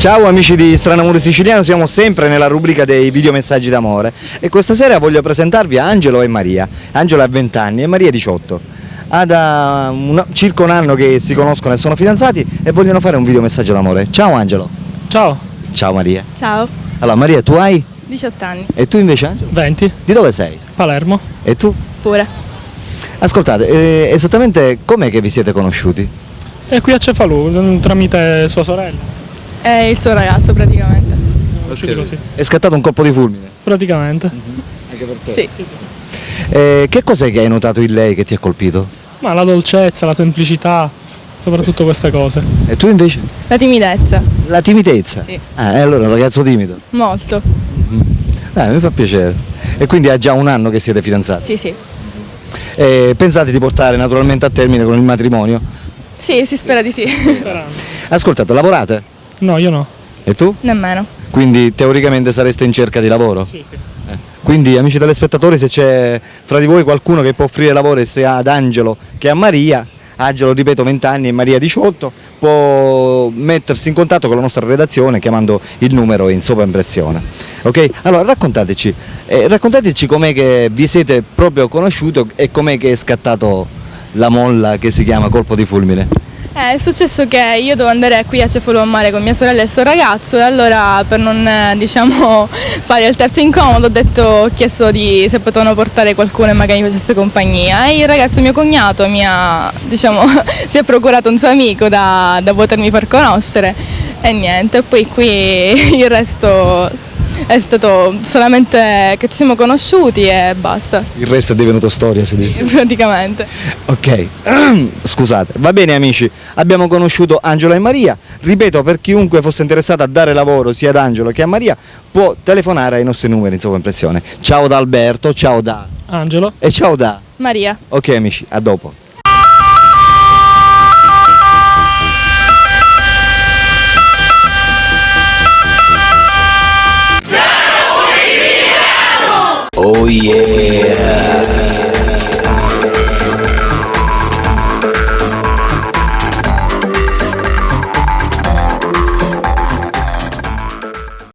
Ciao amici di Strano Amore Siciliano, siamo sempre nella rubrica dei videomessaggi d'amore e questa sera voglio presentarvi Angelo e Maria. Angelo ha 20 anni e Maria 18. Ha da circa un anno che si conoscono e sono fidanzati e vogliono fare un videomessaggio d'amore. Ciao Angelo. Ciao, Ciao Maria. Ciao, Allora Maria, tu hai? 18 anni, E tu invece Angelo? 20, Di dove sei? Palermo. E tu? pure. Ascoltate, esattamente com'è che vi siete conosciuti? E qui a Cefalù, tramite sua sorella. È il suo ragazzo praticamente. Usciti così. È scattato un colpo di fulmine? Praticamente. Anche per te? Sì. Sì, sì. Che cos'è che hai notato in lei che ti ha colpito? Ma la dolcezza, la semplicità, soprattutto queste cose. E tu invece? La timidezza, La timidezza? Sì. Ah, e allora è un ragazzo timido? molto. Mi fa piacere. E quindi ha già un anno che siete fidanzati? Sì, sì. E pensate di portare naturalmente a termine con il matrimonio? Sì, si spera di sì. Sperando. Ascoltate, lavorate? No, io no. E tu? Nemmeno. Quindi teoricamente sareste in cerca di lavoro? Sì, sì. Quindi amici telespettatori, se c'è fra di voi qualcuno che può offrire lavoro sia ad Angelo che a Maria, Angelo ripeto 20 anni e Maria 18, può mettersi in contatto con la nostra redazione chiamando il numero in sovraimpressione. Ok? Allora raccontateci com'è che vi siete proprio conosciuti e com'è che è scattato la molla che si chiama colpo di fulmine. È successo che io dovevo andare qui a Cefalù a mare con mia sorella e il suo ragazzo e allora per non diciamo fare il terzo incomodo ho chiesto se potevano portare qualcuno e magari mi facesse compagnia e il ragazzo mio cognato si è procurato un suo amico da potermi far conoscere e niente, poi qui il resto è stato solamente che ci siamo conosciuti e basta, Il resto è divenuto storia, si dice. praticamente. Ok, scusate, va bene amici, abbiamo conosciuto Angelo e Maria, ripeto per chiunque fosse interessato a dare lavoro sia ad Angelo che a Maria può telefonare ai nostri numeri in sovraimpressione. Ciao da Alberto, ciao da Angelo. e ciao da... Maria. Ok amici, a dopo.